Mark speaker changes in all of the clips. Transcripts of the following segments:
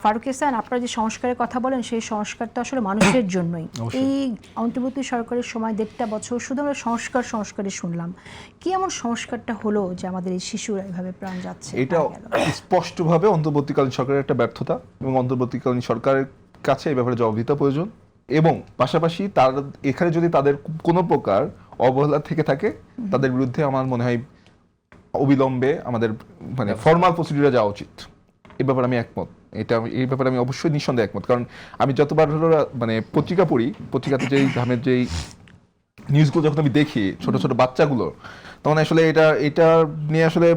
Speaker 1: ফারুক ইহসান, আপনারা যে সংস্কারের কথা বলেন সেই সংস্কারটা আসলে মানুষের জন্যই। এই অন্তর্বর্তী সরকারের সময় 1.5 বছর শুধু আমরা সংস্কারই শুনলাম। কি এমন সংস্কারটা হলো যে আমাদের এই শিশুরা এভাবে প্রাণ যাচ্ছে?
Speaker 2: এটা স্পষ্টভাবে অন্তর্বর্তীকালীন সরকারের একটা ব্যর্থতা এবং অন্তর্বর্তীকালীন সরকারের কাছে এই ব্যাপারে জবাবদিহিতা প্রয়োজন। এবং পাশাপাশি তার এখানে যদি তাদের কোনো প্রকার অবহেলা থেকে থাকে তাদের বিরুদ্ধে আমার মনে হয় অবিলম্বে আমাদের মানে ফর্মাল প্রসিডিউরে যাওয়া উচিত। এই ব্যাপারে আমি একমত। এই ব্যাপারে আমি অবশ্যই নিঃসন্দেহে একমত। কারণ আমি যতবার হলো মানে পত্রিকা পড়ি, পত্রিকাতে যেই ধরনের যেই নিউজগুলো যখন আমি দেখি ছোট ছোট বাচ্চাগুলো, তখন আসলে এটা নিয়ে আসলে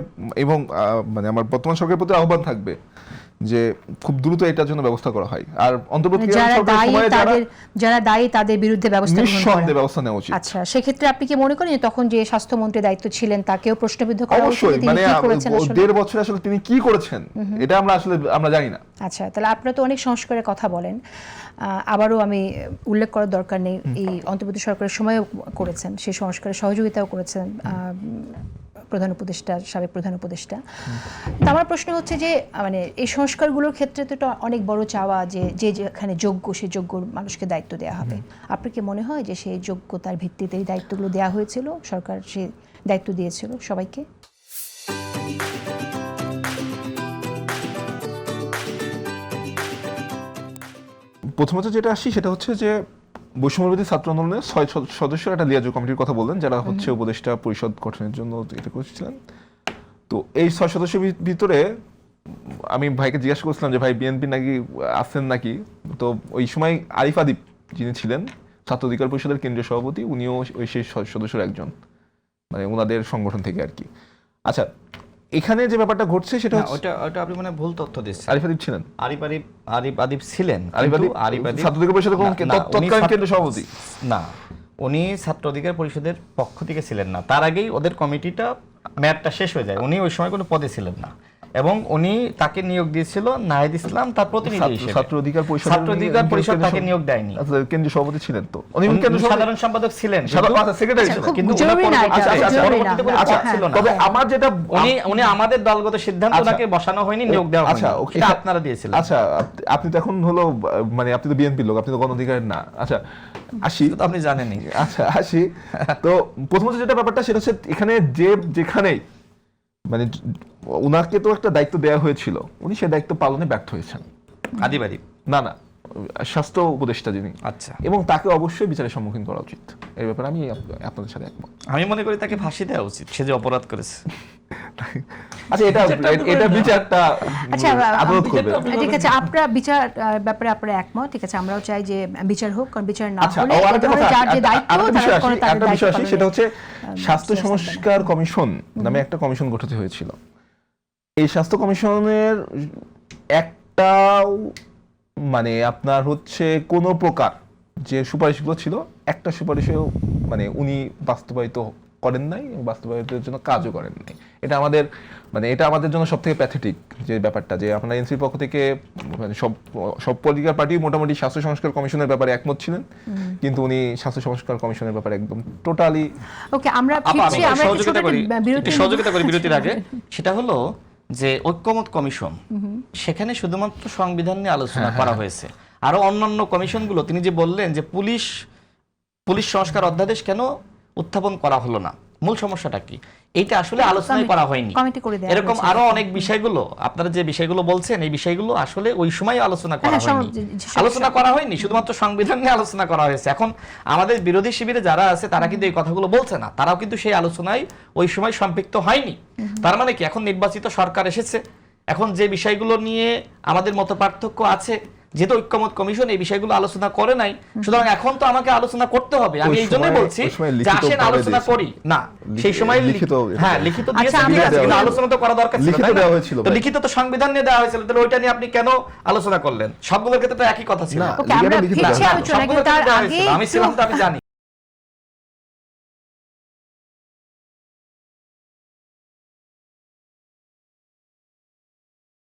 Speaker 2: এবং মানে আমার বর্তমান সরকারের প্রতি আহ্বান থাকবে যে খুব দ্রুত এটার জন্য ব্যবস্থা করা হয়। আর অন্তর্বর্তীকালীন সরকারের সময়ে
Speaker 1: যারা দায়ী তাদের বিরুদ্ধে
Speaker 2: নিঃসন্দেহে ব্যবস্থা নেওয়া উচিত।
Speaker 1: আচ্ছা, সেক্ষেত্রে আপনি কি মনে করেন যে তখন যে স্বাস্থ্যমন্ত্রীর দায়িত্ব ছিলেন তাকেও প্রশ্নবিদ্ধ করা উচিত?
Speaker 2: অবশ্যই, মানে 1.5 বছর আসলে তিনি কি করেছেন এটা আমরা জানি না।
Speaker 1: আচ্ছা, তাহলে আপনারা তো অনেক সংস্কারের কথা বলেন, আবারও আমি উল্লেখ করার দরকার নেই, এই অন্তর্বর্তী সরকারের সময় করেছেন, সেই সংস্কারের সহযোগিতাও করেছেন সাবেক প্রধান উপদেষ্টা। তো আমার প্রশ্ন হচ্ছে যে মানে এই সংস্কারগুলোর ক্ষেত্রে তো অনেক বড় চাওয়া যে যেখানে যোগ্য সেই যোগ্য মানুষকে দায়িত্ব দেওয়া হবে। আপনার কি মনে হয় যে সেই যোগ্যতার ভিত্তিতে এই দায়িত্বগুলো দেওয়া হয়েছিল? সরকার সেই দায়িত্ব দিয়েছিল সবাইকে?
Speaker 2: প্রথমত যেটা আসি সেটা হচ্ছে যে বৈষম্যবিরোধী ছাত্র আন্দোলনের 6 সদস্যের একটা লিয়াজু কমিটির কথা বললেন, যারা হচ্ছে উপদেষ্টা পরিষদ গঠনের জন্য এটা করেছিলেন। তো এই 6 সদস্যের ভিতরে আমি ভাইকে জিজ্ঞাসা করছিলাম যে ভাই বিএনপি নাকি আছেন নাকি। তো ওই সময় আরিফ আদিব যিনি ছিলেন ছাত্র অধিকার পরিষদের কেন্দ্রীয় সভাপতি, উনিও ওই সেই সদস্যের একজন, মানে ওনাদের সংগঠন থেকে আর কি। আচ্ছা, এখানে যে ব্যাপারটা ঘটছে সেটা
Speaker 3: ওটা আপনি মানে ভুল তথ্য দিচ্ছেন।
Speaker 2: আরিফ আদিব ছিলেন?
Speaker 3: আরিফ আদিব ছিলেন।
Speaker 2: আরিফ আদিব ছাত্র অধিকার পরিষদের তৎকালীন কেন্দ্রীয় সভাপতি
Speaker 3: না, উনি ছাত্র অধিকার পরিষদের পক্ষ থেকে ছিলেন না। তার আগেই ওদের কমিটিটা মেয়াদটা শেষ হয়ে যায়। উনি ওই সময় কোনো পদে ছিলেন না এবং উনি তাকে নিয়োগ দিয়েছিল নাহিদ ইসলাম তার প্রতিনিধি হিসেবে।
Speaker 2: ছাত্র অধিকার
Speaker 3: পরিষদ তাকে নিয়োগ দেয়নি।
Speaker 2: কেন্দ্রীয় সভাপতি ছিলেন তো উনি
Speaker 3: সাধারণ সম্পাদক ছিলেন,
Speaker 2: সেক্রেটারি ছিলেন,
Speaker 3: কিন্তু তবে আমার যেটা উনি আমাদের দলগত সিদ্ধান্ত তাকে বসানো হয়নি, নিয়োগ দেওয়া হয়নি। এটা আপনারা দিয়েছিলেন।
Speaker 2: আচ্ছা, আপনি তো এখন হলো মানে আপনি তো বিএনপি লোক, আপনি তো গণ অধিকারের না। আচ্ছা আসি,
Speaker 3: তো আপনি জানেনই।
Speaker 2: আচ্ছা আসি, তো প্রথমত যেটা ব্যাপারটা সেটা হচ্ছে এখানে যেখানেই মানে উনাকে তো একটা দায়িত্ব দেওয়া হয়েছিল, উনি সেই দায়িত্ব পালনে ব্যর্থ হয়েছেন।
Speaker 3: আদিবাদী
Speaker 2: না স্বাস্থ্য উপদেষ্টা যিনি,
Speaker 3: আচ্ছা,
Speaker 2: এবং তাকে অবশ্যই বিচারের সম্মুখীন করা উচিত। এই ব্যাপারে আমি আপনাদের সাথে একমত।
Speaker 3: আমি মনে করি তাকে ফাঁসি দেওয়া উচিত, সে যে অপরাধ করেছে।
Speaker 2: আচ্ছা, এটা বিচারটা আদালত করবে।
Speaker 1: ঠিক আছে, আপনারা বিচার ব্যাপারে আপনারা একমত, ঠিক আছে, আমরাও চাই যে বিচার হোক, কারণ বিচার না হলে যার যে দায়িত্ব
Speaker 2: একটা বিষয় আসি, সেটা হচ্ছে স্বাস্থ্য সংস্কার কমিশন নামে একটা কমিশন গঠিত হয়েছিল। এই স্বাস্থ্য কমিশনের একটাও মানে আপনার হচ্ছে কোনো প্রকার যে সুপারিশগুলো ছিল, একটা সুপারিশেও মানে উনি বাস্তবায়িত করেন নাই, বাস্তবায়িতের জন্য কাজও করেন নাই। এটা আমাদের জন্য সব থেকে প্যাথেটিক যে ব্যাপারটা, যে আপনারা এনসির পক্ষ থেকে মানে সব পলিটিক্যাল পার্টি মোটামুটি স্বাস্থ্য সংস্কার কমিশনের ব্যাপারে একমত ছিলেন, কিন্তু উনি স্বাস্থ্য সংস্কার কমিশনের ব্যাপারে একদম টোটালি।
Speaker 1: ওকে, আমরা
Speaker 3: সহযোগিতা করি বিরতির আগে। সেটা হলো যে ঐক্যমত কমিশন, সেখানে শুধুমাত্র সংবিধান নিয়ে আলোচনা করা হয়েছে। আরো অন্যান্য কমিশনগুলো, তিনি যে বললেন যে পুলিশ সংস্কার অধ্যাদেশ কেন উত্থাপন করা হলো না, মূল সমস্যাটা কি, এইটা আসলে আলোচনাই করা হয়নি। এরকম আরো অনেক বিষয়গুলো, আপনারা যে বিষয়গুলো বলছেন, এই বিষয়গুলো আসলে ওই সময় আলোচনা করা হয়নি, শুধুমাত্র সংবিধান নিয়ে আলোচনা করা হয়েছে। এখন আমাদের বিরোধী শিবিরে যারা আছে তারা কিন্তু এই কথাগুলো বলছে না, তারাও কিন্তু সেই আলোচনায় ওই সময় সম্পৃক্ত হয়নি। তার মানে কি, এখন নির্বাচিত সরকার এসেছে, এখন যে বিষয়গুলো নিয়ে আমাদের মত পার্থক্য আছে, যেহেতু ঐক্যমত কমিশন এই বিষয়গুলো আলোচনা করে নাই, সুতরাং এখন তো আমাকে আলোচনা করতে হবে। আমি এই জন্যই বলছি যে আসেন আলোচনা করি না, সেই সময় লিখিত দিয়েছে, আলোচনা তো করা দরকার ছিল। তো লিখিত তো সংবিধান নিয়ে দেওয়া হয়েছিল, তাহলে ওইটা নিয়ে আপনি কেন আলোচনা করলেন? সবগুলোর ক্ষেত্রে তো একই কথা ছিল।
Speaker 1: আমি ছিলাম তো, আমি জানি।